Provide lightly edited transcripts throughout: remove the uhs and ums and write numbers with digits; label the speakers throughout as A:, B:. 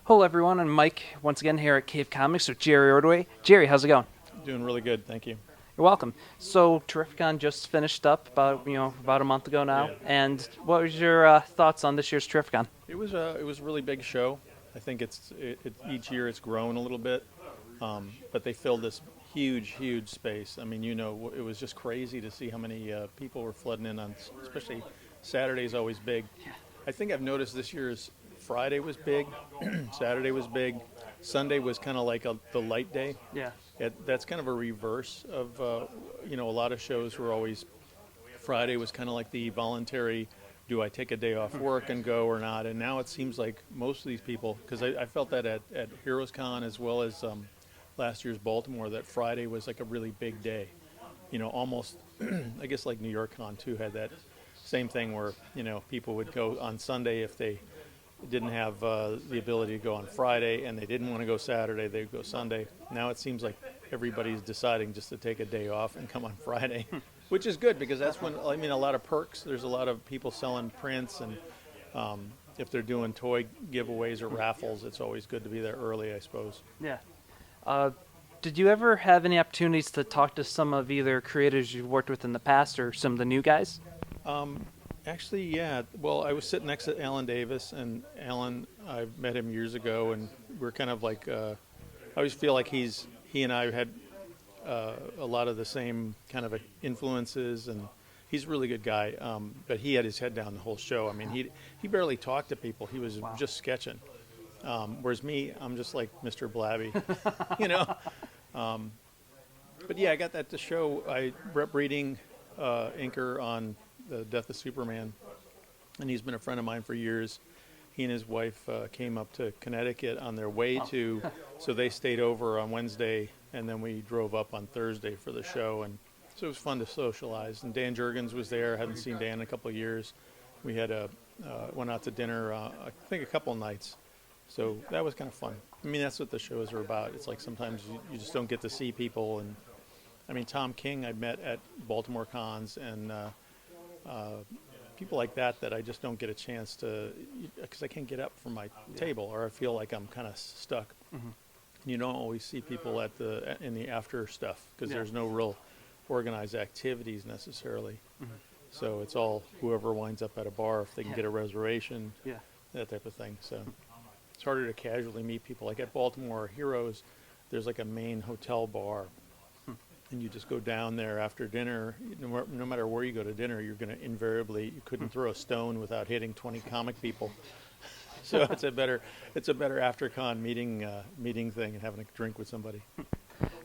A: Hello, everyone. I'm Mike, once again here at Cave Comics with Jerry Ordway. Jerry, how's it going?
B: Doing really good, thank you.
A: You're welcome. So, Terrificon just finished up about a month ago now.
B: Yeah.
A: And what was your thoughts on this year's Terrificon?
B: It was a really big show. I think each year it's grown a little bit, but they filled this huge space. I mean, it was just crazy to see how many people were flooding in on, especially Saturday's always big. I think I've noticed this year's Friday was big, Saturday was big, Sunday was kind of like the light day.
A: Yeah.
B: That's kind of a reverse of, a lot of shows were always, Friday was kind of like the voluntary, do I take a day off work and go or not? And now it seems like most of these people, because I felt that at Heroes Con as well as last year's Baltimore, that Friday was like a really big day. Almost, I guess like New York Con too had that same thing where, people would go on Sunday if they didn't have the ability to go on Friday and they didn't want to go Saturday, they'd go Sunday. Now it seems like everybody's deciding just to take a day off and come on Friday, which is good because that's when, a lot of perks. There's a lot of people selling prints, and if they're doing toy giveaways or raffles, it's always good to be there early, I suppose.
A: Yeah. Did you ever have any opportunities to talk to some of either creators you've worked with in the past or some of the new guys?
B: Actually, yeah. Well, I was sitting next to Alan Davis, and Alan, I met him years ago, and we're kind of like, I always feel like he and I had a lot of the same kind of influences, and he's a really good guy. But he had his head down the whole show. I mean, he barely talked to people. He was just sketching. Whereas me, I'm just like Mr. Blabby, But yeah, I got that to show. I rep reading inker on the Death of Superman, and he's been a friend of mine for years. He and his wife came up to Connecticut on their way to, so they stayed over on Wednesday, and then we drove up on Thursday for the show, and so it was fun to socialize. And Dan Jurgens was there. I hadn't seen Dan in a couple of years. We had went out to dinner, I think a couple of nights, so that was kind of fun. I mean, that's what the shows are about. It's like sometimes you just don't get to see people, and I mean, Tom King I met at Baltimore cons, and people like that I just don't get a chance to, because I can't get up from my table, or I feel like I'm kind of stuck. Mm-hmm. You don't always see people in the after stuff because there's no real organized activities necessarily. Mm-hmm. So it's all whoever winds up at a bar if they can get a reservation, that type of thing. So it's harder to casually meet people. Like at Baltimore Heroes, there's like a main hotel bar. And you just go down there after dinner. No matter where you go to dinner, you're going to invariably, you couldn't throw a stone without hitting 20 comic people. So it's a better after con meeting thing and having a drink with somebody.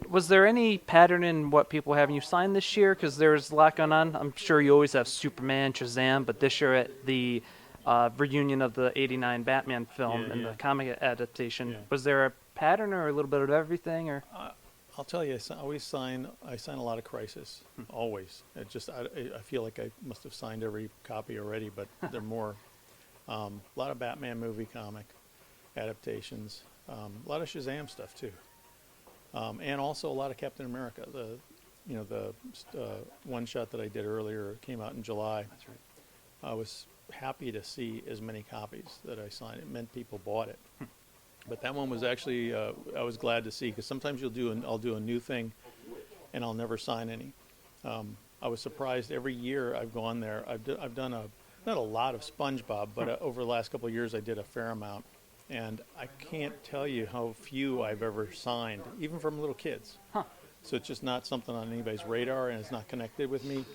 A: Was there any pattern in what people having you sign this year? Because there's a lot going on. I'm sure you always have Superman, Shazam, but this year at the reunion of the '89 Batman film and the comic adaptation, was there a pattern or a little bit of everything? Or
B: I'll tell you, I sign a lot of Crisis, always. I feel like I must have signed every copy already, but there are more. A lot of Batman movie comic adaptations, a lot of Shazam stuff too, and also a lot of Captain America. The one shot that I did earlier came out in July.
A: That's right.
B: I was happy to see as many copies that I signed. It meant people bought it. But that one was actually, I was glad to see, because sometimes I'll do a new thing, and I'll never sign any. I was surprised every year I've gone there. I've done not a lot of SpongeBob, but over the last couple of years I did a fair amount, and I can't tell you how few I've ever signed, even from little kids.
A: Huh.
B: So it's just not something on anybody's radar, and it's not connected with me.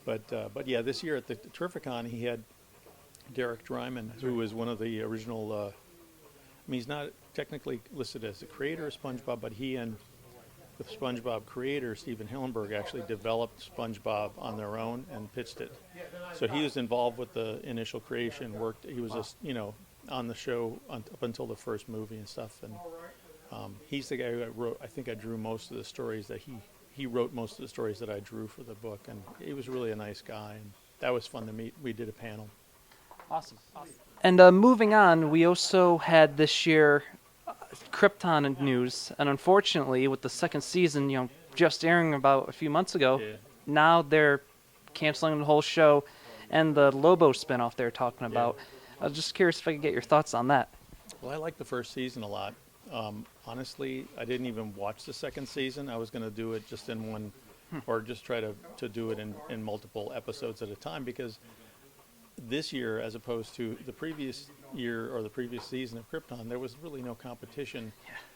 B: But yeah, this year at the Terrificon, he had Derek Dryman, who was one of the original. He's not technically listed as the creator of SpongeBob, but he and the SpongeBob creator, Steven Hillenburg, actually developed SpongeBob on their own and pitched it. So he was involved with the initial creation, he was just, on the show up until the first movie and stuff. And he's the guy who I think I drew most of the stories that he wrote most of the stories that I drew for the book. And he was really a nice guy, and that was fun to meet. We did a panel.
A: Awesome. And moving on, we also had this year Krypton news, and unfortunately, with the second season, just airing about a few months ago, now they're canceling the whole show, and the Lobo spinoff they're talking about. I was just curious if I could get your thoughts on that.
B: Well, I like the first season a lot. Honestly, I didn't even watch the second season. I was going to do it just in one, or just try to do it in multiple episodes at a time, because this year, as opposed to the previous year or the previous season of Krypton, there was really no competition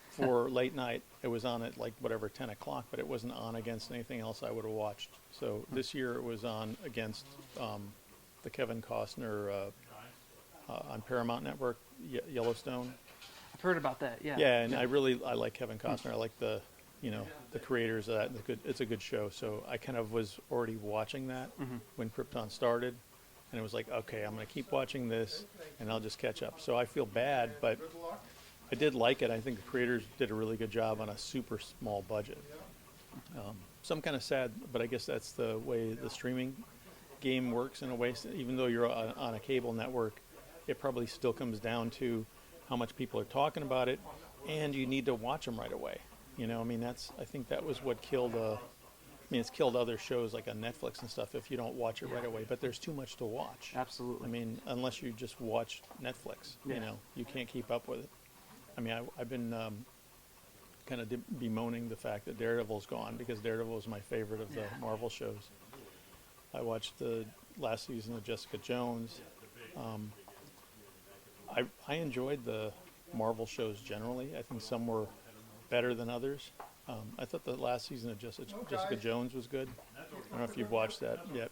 B: for late night. It was on at like whatever 10 o'clock, but it wasn't on against anything else I would have watched. So this year it was on against the Kevin Costner on Paramount Network, Yellowstone.
A: I've heard about that. Yeah.
B: Yeah, and I like Kevin Costner. I like the creators of that. And it's a good show. So I kind of was already watching that when Krypton started, and it was like, okay, I'm going to keep watching this, and I'll just catch up. So I feel bad, but I did like it. I think the creators did a really good job on a super small budget. So I'm kind of sad, but I guess that's the way the streaming game works in a way. Even though you're on a cable network, it probably still comes down to how much people are talking about it, and you need to watch them right away. I think that was what killed. It's killed other shows like on Netflix and stuff if you don't watch it right away. But there's too much to watch.
A: Absolutely.
B: Unless you just watch Netflix, you can't keep up with it. I've been kind of bemoaning the fact that Daredevil's gone, because Daredevil was my favorite of the Marvel shows. I watched the last season of Jessica Jones. I enjoyed the Marvel shows generally. I think some were better than others. I thought the last season of Jessica Jones was good. I don't know if you've watched that yet.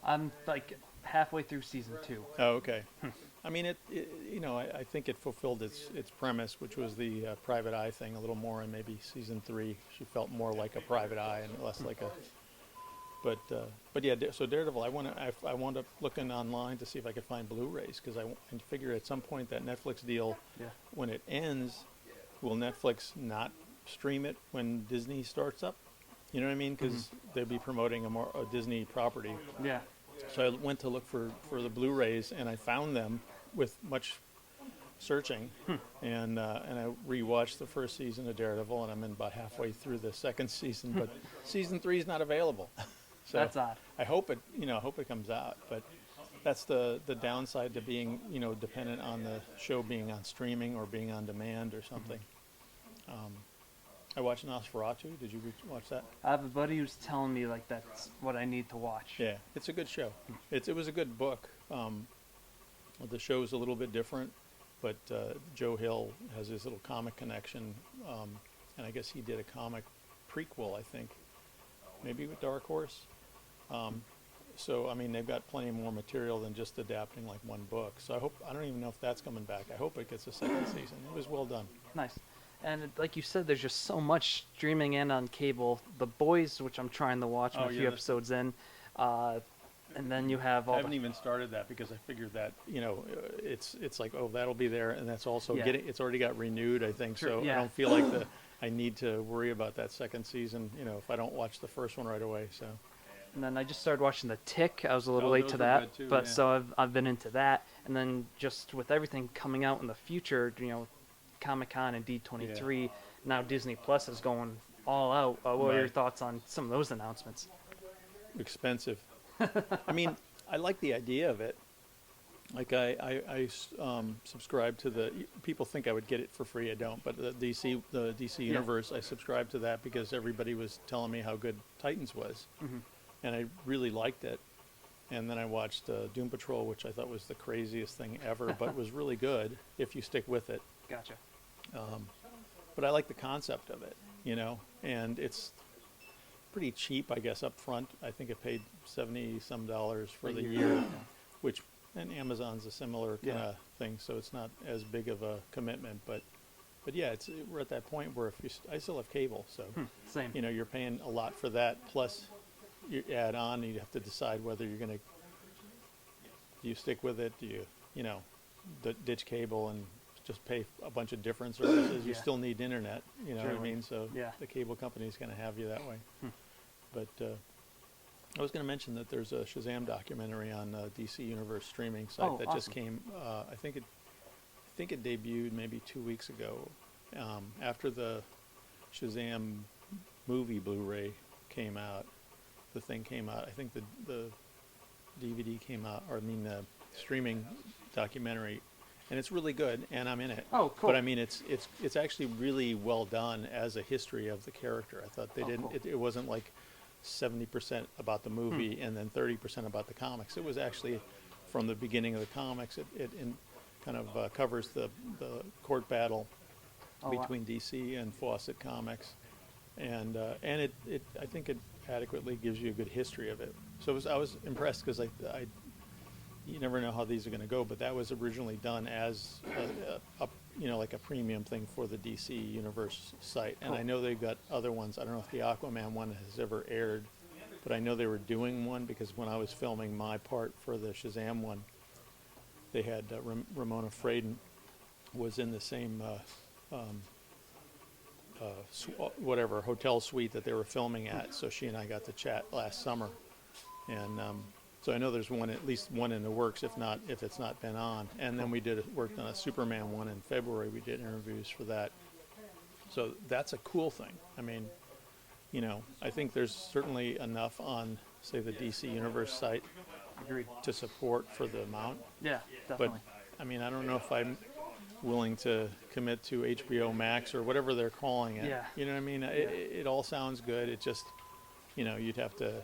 A: I'm like halfway through season 2.
B: Oh, okay. I think it fulfilled its premise, which was the private eye thing a little more, and maybe season 3 she felt more like a private eye and less like a. But yeah, so Daredevil, I wound up looking online to see if I could find Blu-rays, because I figure at some point that Netflix deal, when it ends, will Netflix not stream it when Disney starts up? You know what I mean? Because they'd be promoting a Disney property.
A: Yeah.
B: So I went to look for the Blu-rays, and I found them with much searching, and I rewatched the first season of Daredevil, and I'm in about halfway through the second season, but season 3 is not available. So
A: That's odd.
B: I hope it comes out, but that's the downside to being dependent on the show being on streaming or being on demand or something. I watched Nosferatu. Did you watch that?
A: I have a buddy who's telling me like that's what I need to watch.
B: Yeah, it's a good show. It was a good book. The show's a little bit different, but Joe Hill has his little comic connection, and I guess he did a comic prequel, I think, maybe with Dark Horse. So they've got plenty more material than just adapting like one book. So I don't even know if that's coming back. I hope it gets a second season. It was well done.
A: Nice. And like you said, there's just so much streaming and on cable. The Boys, which I'm trying to watch, I'm a few episodes in. And then you have all.
B: I haven't even started that because I figured that it's like, oh, that'll be there, and that's also it's already got renewed, I think.
A: Sure,
B: so I don't feel like I need to worry about that second season, if I don't watch the first one right away. So.
A: And then I just started watching The Tick. I was a little late to that,
B: too,
A: but so I've been into that. And then just with everything coming out in the future, Comic-Con and D23, now Disney Plus is going all out. What are your thoughts on some of those announcements?
B: Expensive. I like the idea of it. Like I subscribe to the. People think I would get it for free. I don't. But the DC Universe, I subscribe to that because everybody was telling me how good Titans was, and I really liked it. And then I watched Doom Patrol, which I thought was the craziest thing ever, but was really good if you stick with it.
A: Gotcha.
B: But I like the concept of it, and it's pretty cheap, I guess, up front. I think it paid $70-some for the year, and Amazon's a similar kind of thing, so it's not as big of a commitment. But yeah, we're at that point where I still have cable, so
A: Same.
B: You're paying a lot for that, plus you add on, and you have to decide whether you're do you stick with it, do you ditch cable and just pay a bunch of different services. You still need internet, you know what I mean? So the cable company's going to have you that way. But I was going to mention that there's a Shazam documentary on DC Universe streaming site that just came. I think it debuted maybe 2 weeks ago. After the Shazam movie Blu-ray came out, the thing came out. I think the DVD came out, the streaming documentary and it's really good, and I'm in it.
A: Oh, cool.
B: But I mean, it's actually really well done as a history of the character. I thought they didn't.
A: Cool.
B: It wasn't like 70% about the movie and then 30% about the comics. It was actually from the beginning of the comics. It kind of covers the court battle
A: Oh, wow.
B: between DC and Fawcett Comics, and it I think it adequately gives you a good history of it. So I was impressed because I you never know how these are going to go, but that was originally done as a like a premium thing for the DC Universe site, and I know they've got other ones. I don't know if the Aquaman one has ever aired, but I know they were doing one because when I was filming my part for the Shazam one, they had Ramona Fraden was in the same whatever hotel suite that they were filming at, so she and I got to chat last summer, and so I know there's at least one in the works, if it's not been on. And then we worked on a Superman one in February. We did interviews for that, so that's a cool thing. I mean, I think there's certainly enough on, say, the DC Universe site
A: Agreed.
B: to support for the amount.
A: Yeah,
B: But
A: definitely.
B: I mean, I don't know if I'm willing to commit to HBO Max or whatever they're calling it.
A: Yeah.
B: You know what I mean? It all sounds good. It just, you'd have to,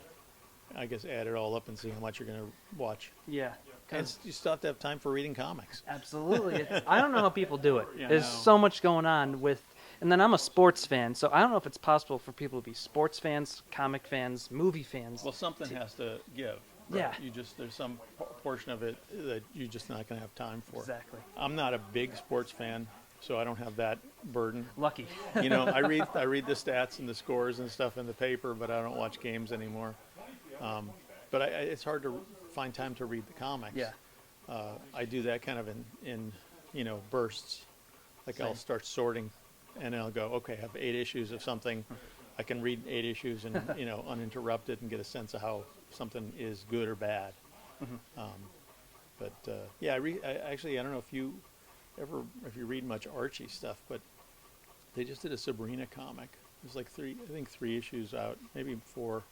B: I guess, add it all up and see how much you're going to watch.
A: Yeah.
B: And you still have to have time for reading comics.
A: Absolutely. I don't know how people do it.
B: Yeah,
A: There's
B: no.
A: so much going on and then I'm a sports fan, so I don't know if it's possible for people to be sports fans, comic fans, movie fans.
B: Well, something has to give.
A: Yeah.
B: There's some portion of it that you're just not going to have time for.
A: Exactly.
B: I'm not a big sports fan, so I don't have that burden.
A: Lucky.
B: I read the stats and the scores and stuff in the paper, but I don't watch games anymore. But it's hard to find time to read the comics.
A: Yeah.
B: I do that kind of in bursts. Like I'll
A: Same.
B: start sorting, and I'll go, okay, I have 8 issues of something. I can read 8 issues and uninterrupted and get a sense of how something is good or bad. Yeah, I don't know if you read much Archie stuff, but they just did a Sabrina comic. There's like 3 issues out, maybe 4.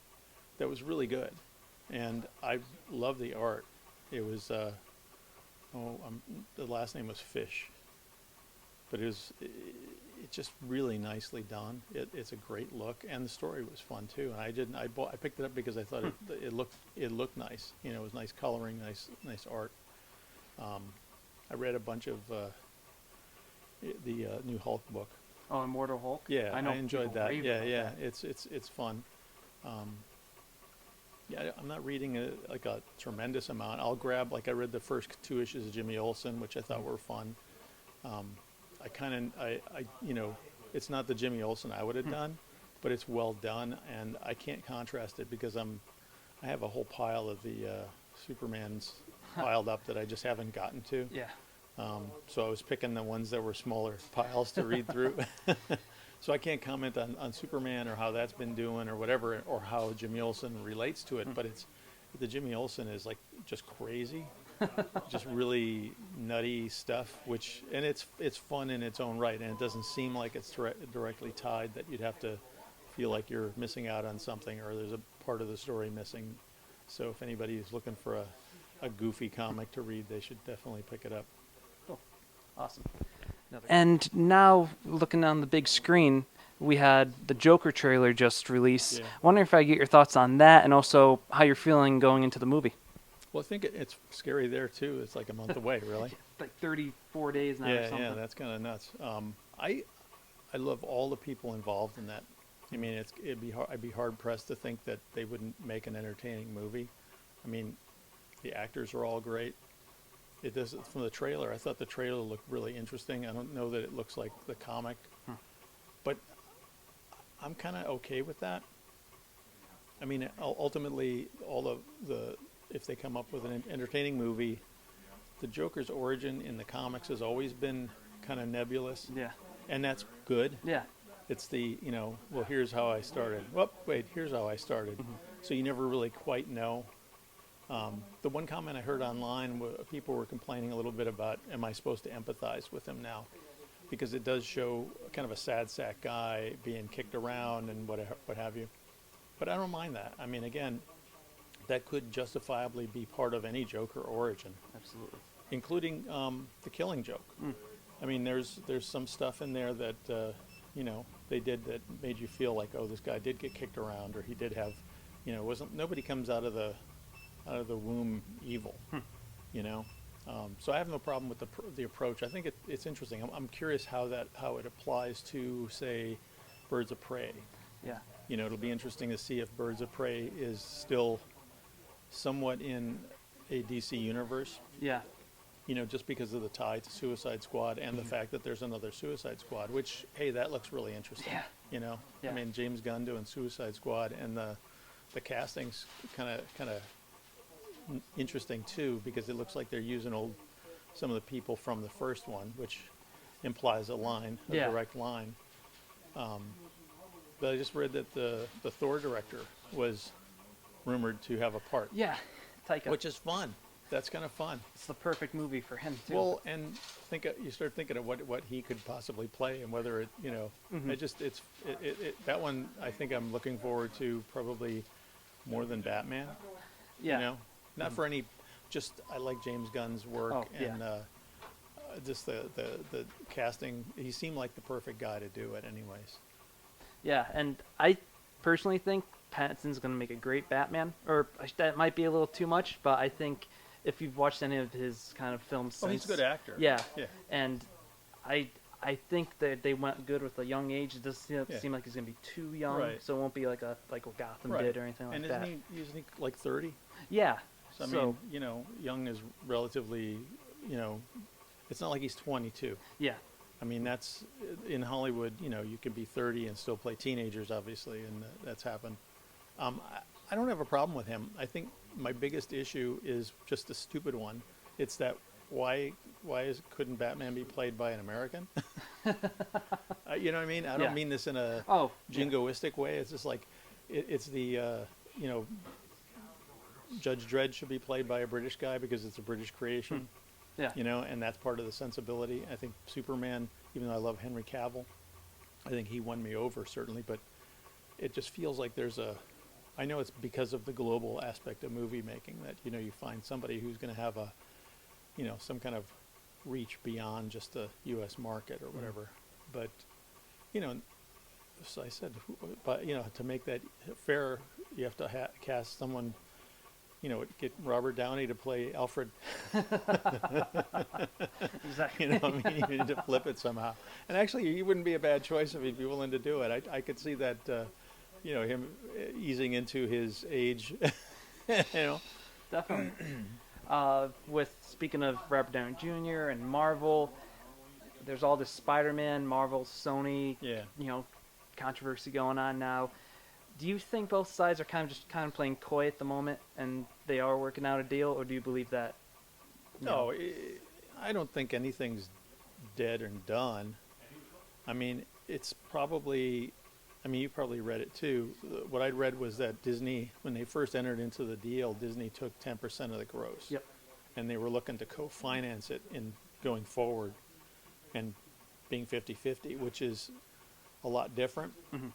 B: That was really good, and I love the art. It was the last name was Fish, but it's just really nicely done. It's a great look, and the story was fun too. And I picked it up because I thought it looked nice. It was nice coloring, nice art. I read a bunch of the new Hulk book.
A: Oh, Immortal Hulk?
B: Yeah,
A: I know
B: I enjoyed
A: people
B: that.
A: rave
B: Yeah,
A: about
B: yeah,
A: that.
B: it's fun. I'm not reading a tremendous amount. I'll grab, I read the first 2 issues of Jimmy Olsen, which I thought were fun. It's not the Jimmy Olsen I would have done, but it's well done, and I can't contrast it because I have a whole pile of the Supermans piled up that I just haven't gotten to.
A: Yeah.
B: So I was picking the ones that were smaller piles to read through. So I can't comment on Superman or how that's been doing or whatever, or how Jimmy Olsen relates to it. But the Jimmy Olsen is just crazy, just really nutty stuff. And it's fun in its own right, and it doesn't seem like it's directly tied that you'd have to feel like you're missing out on something or there's a part of the story missing. So if anybody is looking for a goofy comic to read, they should definitely pick it up.
A: Cool. Awesome. And now, looking on the big screen, we had the Joker trailer just released.
B: Yeah.
A: Wondering if I get your thoughts on that and also how you're feeling going into the movie.
B: Well, I think it's scary there, too. It's like a month away, really.
A: Like 34 days now or something.
B: Yeah, that's kind of nuts. I love all the people involved in that. I mean, I'd be hard-pressed to think that they wouldn't make an entertaining movie. I mean, the actors are all great. It does from the trailer. I thought the trailer looked really interesting. I don't know that it looks like the comic, but I'm kind of okay with that. I mean, ultimately, if they come up with an entertaining movie, the Joker's origin in the comics has always been kind of nebulous.
A: Yeah.
B: And that's good.
A: Yeah.
B: It's well, here's how I started. Well, wait, here's how I started. So you never really quite know. The one comment I heard online, people were complaining a little bit about, am I supposed to empathize with him now? Because it does show kind of a sad sack guy being kicked around and what have you. But I don't mind that. I mean, again, that could justifiably be part of any Joker origin.
A: Absolutely.
B: including the Killing Joke. I mean, there's some stuff in there that you know, they did that made you feel like, oh, this guy did get kicked around, or he did have, you know, wasn't nobody comes out of the womb evil, you know. So I have no problem with the approach. I think it's interesting. I'm curious how it applies to, say, Birds of Prey.
A: Yeah.
B: You know, it'll be interesting to see if Birds of Prey is still somewhat in a DC universe.
A: Yeah.
B: You know, just because of the tie to Suicide Squad and the fact that there's another Suicide Squad, which, hey, that looks really interesting.
A: Yeah.
B: You know,
A: Yeah.
B: I mean, James Gunn doing Suicide Squad, and the casting's kind of interesting too, because it looks like they're using some of the people from the first one, which implies a direct line. But I just read that the Thor director was rumored to have a part.
A: Yeah. Taika.
B: Which is fun. That's kind of fun.
A: It's the perfect movie for him too.
B: Well, and you start thinking of what he could possibly play, and whether it, you know, that one I think I'm looking forward to probably more than Batman.
A: Yeah.
B: You know, not for any, just I like James Gunn's work,
A: Oh, yeah.
B: and just the casting. He seemed like the perfect guy to do it, anyways.
A: Yeah, and I personally think Pattinson's going to make a great Batman. Or that might be a little too much, but I think if you've watched any of his kind of films since...
B: Oh, he's a good actor.
A: Yeah.
B: Yeah.
A: And I think that they went good with a young age. It doesn't seem like he's going to be too young,
B: Right.
A: so it won't be like what Gotham
B: Right.
A: did or anything like
B: And
A: that.
B: isn't he like 30?
A: Yeah.
B: So, I mean, you know, young is relatively, you know, it's not like he's 22.
A: yeah.
B: I mean, that's, in Hollywood, you know, you can be 30 and still play teenagers, obviously, and that's happened. I don't have a problem with him. I think my biggest issue is just a stupid one. It's that why couldn't Batman be played by an American? You know what I mean? I don't mean this in a jingoistic way. It's just like, it's the, you know, Judge Dredd should be played by a British guy because it's a British creation.
A: Yeah.
B: You know, and that's part of the sensibility. I think Superman, even though I love Henry Cavill, I think he won me over, certainly, but it just feels like I know it's because of the global aspect of movie making that, you know, you find somebody who's going to have you know, some kind of reach beyond just the U.S. market or whatever. But, you know, so I said, but, you know, to make that fair, you have to cast someone, you know, get Robert Downey to play Alfred.
A: Exactly.
B: You know what I mean? You need to flip it somehow. And actually, he wouldn't be a bad choice if he'd be willing to do it. I could see that, you know, him easing into his age, you know.
A: Definitely. Speaking of Robert Downey Jr. and Marvel, there's all this Spider-Man, Marvel, Sony, you know, controversy going on now. Do you think both sides are kind of playing coy at the moment, and they are working out a deal, or do you believe that?
B: No, I don't think anything's dead and done. I mean, it's probably, I mean, you probably read it too. What I read was that Disney, when they first entered into the deal, Disney took 10% of the gross.
A: Yep.
B: And they were looking to co-finance it in going forward and being 50-50, which is a lot different.
A: Mm-hmm.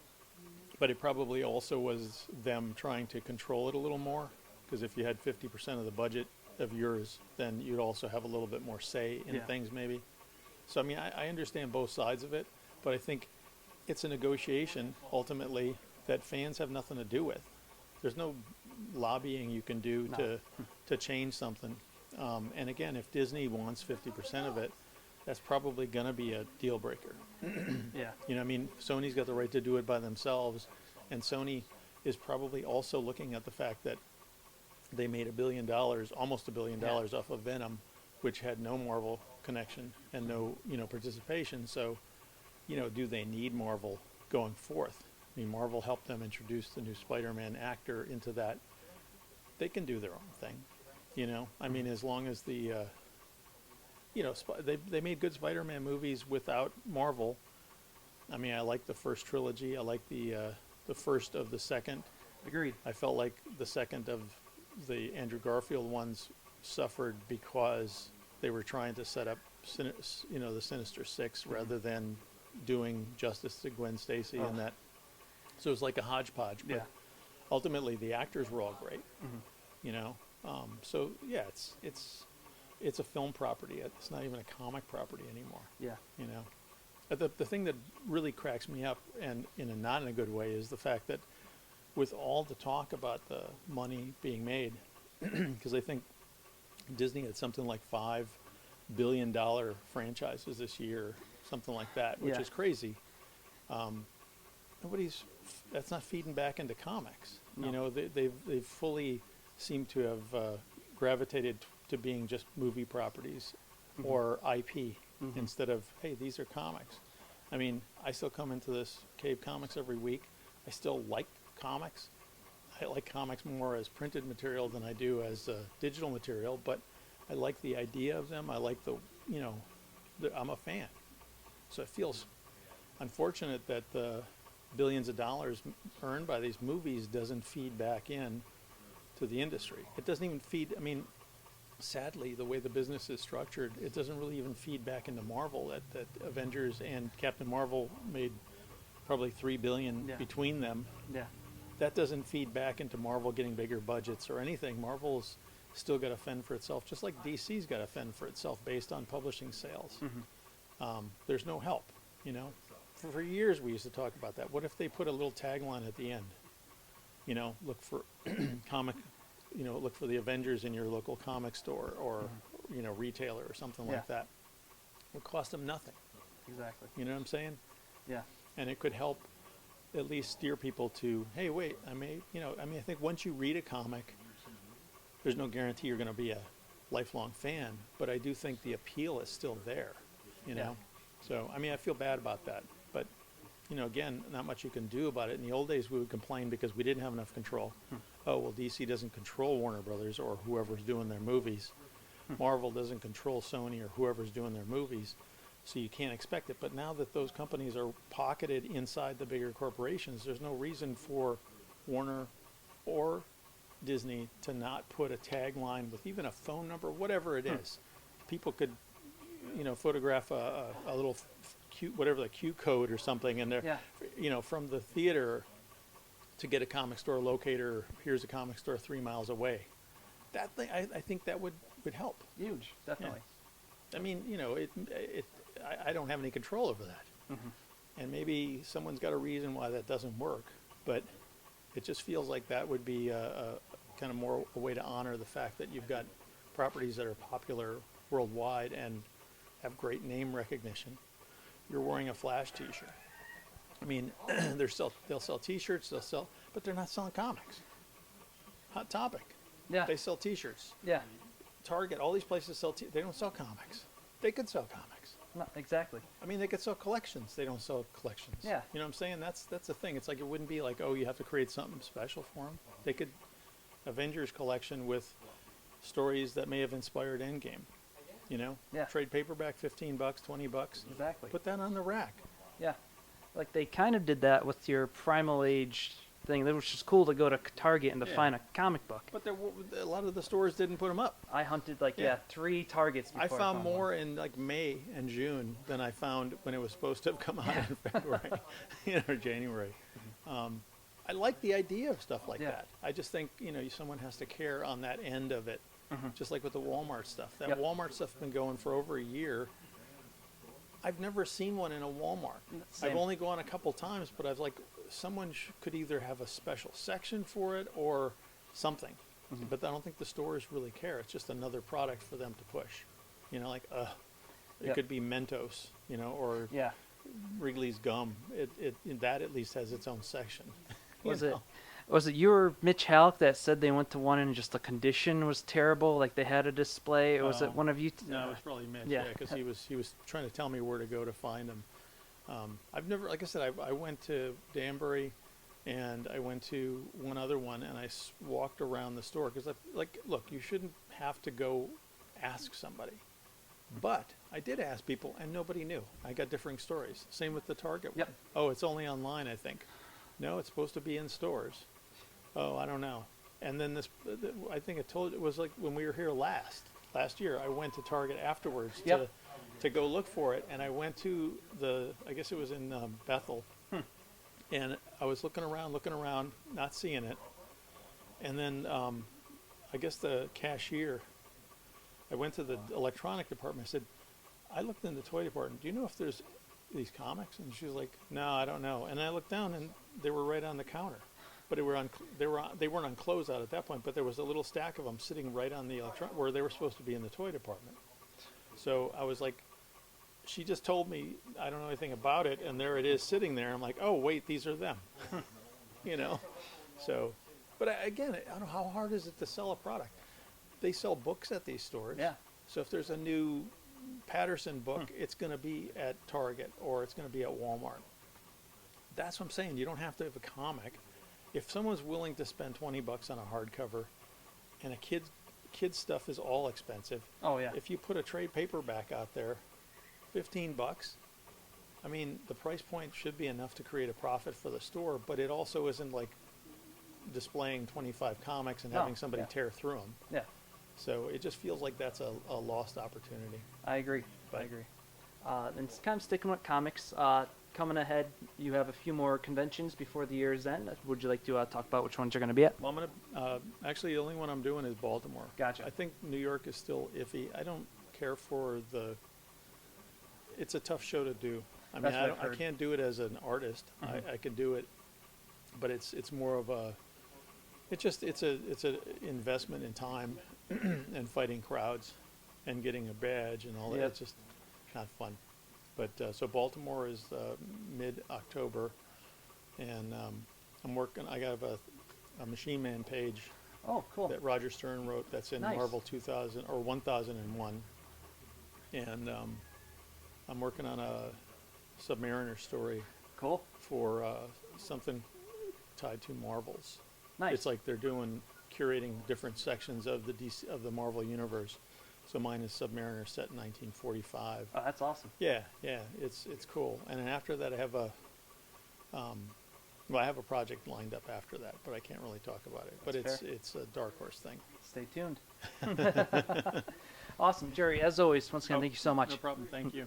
B: But it probably also was them trying to control it a little more, because if you had 50% of the budget of yours, then you'd also have a little bit more say in things maybe. So, I mean, I understand both sides of it, but I think it's a negotiation, ultimately, that fans have nothing to do with. There's no lobbying you can do to change something. And again, if Disney wants 50% of it, that's probably going to be a deal breaker.
A: Yeah.
B: You know, I mean, Sony's got the right to do it by themselves, and Sony is probably also looking at the fact that they made $1 billion, almost $1 billion off of Venom, which had no Marvel connection and no, you know, participation. So, you know, do they need Marvel going forth? I mean, Marvel helped them introduce the new Spider-Man actor into that. They can do their own thing, you know. I mean, as long as the you know, they made good Spider-Man movies without Marvel. I mean, I like the first trilogy. I like the first of the second.
A: Agreed.
B: I felt like the second of the Andrew Garfield ones suffered because they were trying to set up, you know, the Sinister Six rather than doing justice to Gwen Stacy and that. So it was like a hodgepodge. But ultimately, the actors were all great. You know, so yeah, it's it's a film property. It's not even a comic property anymore.
A: Yeah.
B: You know, the thing that really cracks me up, and not in a good way, is the fact that with all the talk about the money being made, because I think Disney had something like $5 billion franchises this year, something like that, which
A: Yeah.
B: is crazy. That's not feeding back into comics.
A: No.
B: You know, they've fully seemed to have gravitated to being just movie properties or IP instead of, hey, these are comics. I mean, I still come into this Cave Comics every week. I still like comics. I like comics more as printed material than I do as digital material, but I like the idea of them. I like I'm a fan. So it feels unfortunate that the billions of dollars earned by these movies doesn't feed back in to the industry. It doesn't even feed, I mean, sadly, the way the business is structured, it doesn't really even feed back into Marvel. That Avengers and Captain Marvel made probably $3 billion between them.
A: Yeah.
B: That doesn't feed back into Marvel getting bigger budgets or anything. Marvel's still got to fend for itself, just like DC's got to fend for itself based on publishing sales. There's no help, you know. For years we used to talk about that. What if they put a little tagline at the end? You know, look for look for the Avengers in your local comic store or retailer or something like that. It would cost them nothing.
A: Exactly.
B: You know what I'm saying?
A: Yeah.
B: And it could help at least steer people to, hey, wait, I think once you read a comic, there's no guarantee you're going to be a lifelong fan, but I do think the appeal is still there, you know? So, I mean, I feel bad about that, but, again, not much you can do about it. In the old days, we would complain because we didn't have enough control. Oh, well, DC doesn't control Warner Brothers or whoever's doing their movies. Marvel doesn't control Sony or whoever's doing their movies. So you can't expect it. But now that those companies are pocketed inside the bigger corporations, there's no reason for Warner or Disney to not put a tagline with even a phone number, whatever it is. People could, photograph a little whatever the Q code or something, and they're, from the theater to get a comic store locator. Here's a comic store 3 miles away. That thing, I think that would help.
A: Huge, definitely.
B: Yeah. I mean, I don't have any control over that. And maybe someone's got a reason why that doesn't work, but it just feels like that would be a kind of more a way to honor the fact that you've got properties that are popular worldwide and have great name recognition. You're wearing a Flash t-shirt. I mean, they'll sell t-shirts, but they're not selling comics. Hot Topic.
A: Yeah.
B: They sell t-shirts.
A: Yeah.
B: Target, all these places they don't sell comics. They could sell comics.
A: No, exactly.
B: I mean, they could sell collections. They don't sell collections.
A: Yeah.
B: You know what I'm saying? That's the thing. It's like it wouldn't be like, oh, you have to create something special for them. They could Avengers collection with stories that may have inspired Endgame.
A: Yeah.
B: Trade paperback, $15, $20.
A: Exactly.
B: Put that on the rack.
A: Yeah. Like they kind of did that with your Primal Age thing. It was just cool to go to Target and to find a comic book.
B: But a lot of the stores didn't put them up.
A: I hunted 3 Targets before
B: I found more
A: one.
B: in like May and June than I found when it was supposed to have come out in February, or January. I like the idea of stuff like that. I just think someone has to care on that end of it, just like with the Walmart stuff. That Walmart stuff's been going for over a year. I've never seen one in a Walmart.
A: Same.
B: I've only gone a couple times, but I've someone could either have a special section for it or something. But I don't think the stores really care. It's just another product for them to push. It could be Mentos, or Wrigley's gum. That at least has its own section.
A: Was it you or Mitch Halleck that said they went to one and just the condition was terrible, like they had a display? Or was it one of you?
B: No, it was probably Mitch.
A: Yeah,
B: because he was trying to tell me where to go to find them. I've never, like I said, I went to Danbury, and I went to one other one, and I walked around the store because look, you shouldn't have to go ask somebody, but I did ask people, and nobody knew. I got differing stories. Same with the Target one. Oh, it's only online, I think. No, it's supposed to be in stores. Oh, I don't know. And then I think it was like when we were here last year, I went to Target afterwards to go look for it, and I went to I guess it was in Bethel, and I was looking around, not seeing it, and then I guess the cashier I went to the electronic department. I said, I looked in the toy department. Do you know if there's these comics? And she was like, no, I don't know. And I looked down, and they were right on the counter. But they weren't on closeout at that point, but there was a little stack of them sitting right on the where they were supposed to be in the toy department. So I was like, she just told me I don't know anything about it, and there it is sitting there. I'm like, oh wait, these are them, you know. So, but again, I don't know, how hard is it to sell a product? They sell books at these stores.
A: Yeah.
B: So if there's a new Patterson book, it's going to be at Target or it's going to be at Walmart. That's what I'm saying. You don't have to have a comic. If someone's willing to spend $20 on a hardcover, and a kid's stuff is all expensive.
A: Oh yeah.
B: If you put a trade paperback out there, $15. I mean, the price point should be enough to create a profit for the store, but it also isn't like displaying 25 comics and having somebody tear through them.
A: Yeah.
B: So it just feels like that's a lost opportunity.
A: I agree.
B: But-
A: I agree. And it's kind of sticking with comics. Coming ahead, you have a few more conventions before the year's end. Would you like to talk about which ones you're going to be at?
B: Well, I'm gonna actually the only one I'm doing is Baltimore.
A: Gotcha.
B: I think New York is still iffy. I don't care for the. It's a tough show to do. I mean,
A: That's what I've
B: I
A: heard.
B: can't do it as an artist.
A: Mhm.
B: I can do it, but it's more of a. It's a investment in time and fighting crowds, and getting a badge and all that.
A: Yeah.
B: It's just not fun. But so Baltimore is mid-October, and I'm working. I got a Machine Man page
A: Oh, cool.
B: that Roger Stern wrote. That's in
A: Nice.
B: Marvel 2000 or 1001, and I'm working on a Submariner story
A: Cool.
B: for something tied to Marvels.
A: Nice.
B: It's like they're curating different sections of the Marvel universe. So mine is Submariner set in 1945.
A: Oh, that's awesome.
B: Yeah, it's cool. And then after that, I have I have a project lined up after that, but I can't really talk about it. But
A: That's
B: it's a dark horse thing.
A: Stay tuned. Awesome, Jerry. As always, once again, thank you so much.
B: No problem. Thank you.